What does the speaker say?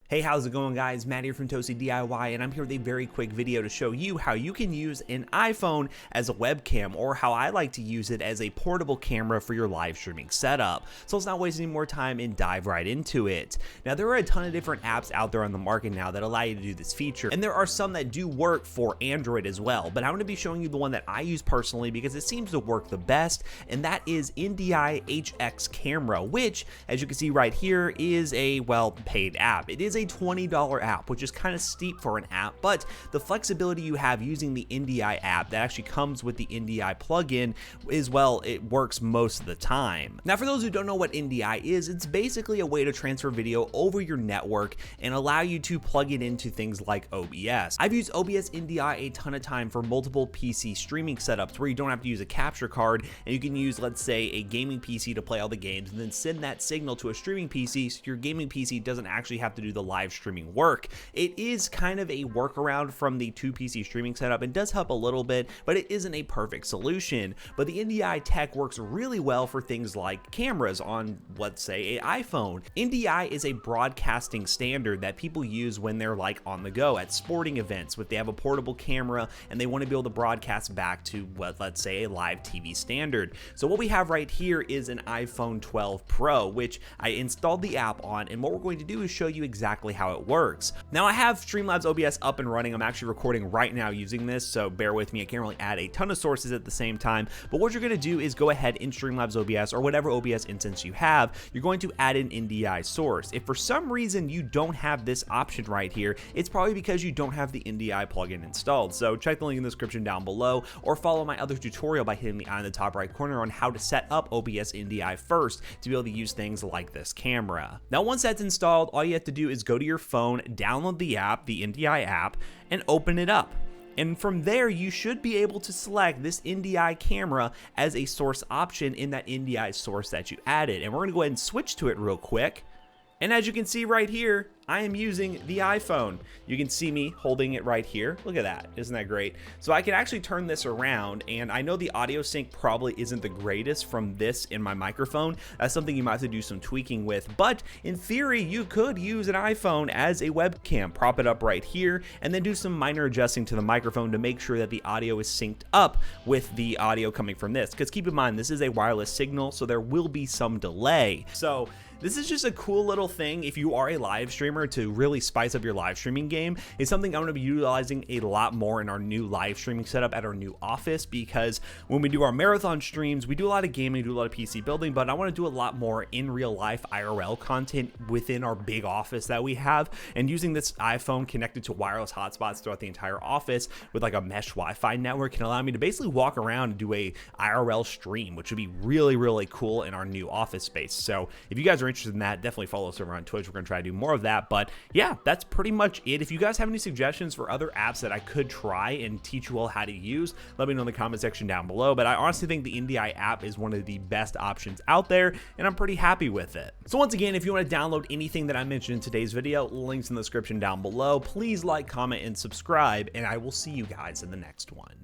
Hey, how's it going, guys? Matt here from Toasty DIY, and I'm here with a very quick video to show you how you can use an iPhone as a webcam, or how I like to use it as a portable camera for your live streaming setup. So let's not waste any more time and dive right into it. Now, there are a ton of different apps out there on the market now that allow you to do this feature, and there are some that do work for Android as well, but I'm going to be showing you the one that I use personally because it seems to work the best, and that is NDI HX Camera, which, as you can see right here, is a, well, paid app. It is a $20 app, which is kind of steep for an app, but the flexibility you have using the NDI app that actually comes with the NDI plugin is, well, it works most of the time. Now, for those who don't know what NDI is, it's basically a way to transfer video over your network and allow you to plug it into things like OBS. I've used OBS NDI a ton of time for multiple PC streaming setups where you don't have to use a capture card and you can use, let's say, a gaming PC to play all the games and then send that signal to a streaming PC so your gaming PC doesn't actually have to do the live streaming work. It is kind of a workaround from the 2 PC streaming setup and does help a little bit, but it isn't a perfect solution. But the NDI tech works really well for things like cameras on, let's say, an iPhone. NDI is a broadcasting standard that people use when they're like on the go at sporting events, if they have a portable camera and they want to be able to broadcast back to what, let's say, a live TV standard. So what we have right here is an iPhone 12 Pro, which I installed the app on, and what we're going to do is show you exactly how it works. Now, I have Streamlabs OBS up and running. I'm actually recording right now using this, so bear with me. I can't really add a ton of sources at the same time, but what you're going to do is go ahead in Streamlabs OBS or whatever OBS instance you have. You're going to add an NDI source. If for some reason you don't have this option right here, it's probably because you don't have the NDI plugin installed. So check the link in the description down below, or follow my other tutorial by hitting the eye in the top right corner on how to set up OBS NDI first to be able to use things like this camera. Now, once that's installed, all you have to do is go to your phone, download the app, the NDI app, and open it up. And from there, you should be able to select this NDI camera as a source option in that NDI source that you added. And we're gonna go ahead and switch to it real quick. And as you can see right here, I am using the iPhone. You can see me holding it right here. Look at that, isn't that great? So I can actually turn this around, and I know the audio sync probably isn't the greatest from this in my microphone. That's something you might have to do some tweaking with, but in theory, you could use an iPhone as a webcam. Prop it up right here, and then do some minor adjusting to the microphone to make sure that the audio is synced up with the audio coming from this. Because keep in mind, this is a wireless signal, so there will be some delay. So this is just a cool little thing if you are a live streamer to really spice up your live streaming game. It's something I'm going to be utilizing a lot more in our new live streaming setup at our new office, because when we do our marathon streams, we do a lot of gaming, do a lot of PC building, but I want to do a lot more in real life IRL content within our big office that we have. And using this iPhone connected to wireless hotspots throughout the entire office with like a mesh Wi-Fi network can allow me to basically walk around and do a IRL stream, which would be really, really cool in our new office space. So if you guys are interested in that, definitely follow us over on Twitch. We're going to try to do more of that. But yeah, that's pretty much it. If you guys have any suggestions for other apps that I could try and teach you all how to use, let me know in the comment section down below. But I honestly think the NDI app is one of the best options out there, and I'm pretty happy with it. So once again, if you want to download anything that I mentioned in today's video, links in the description down below. Please like, comment, and subscribe, and I will see you guys in the next one.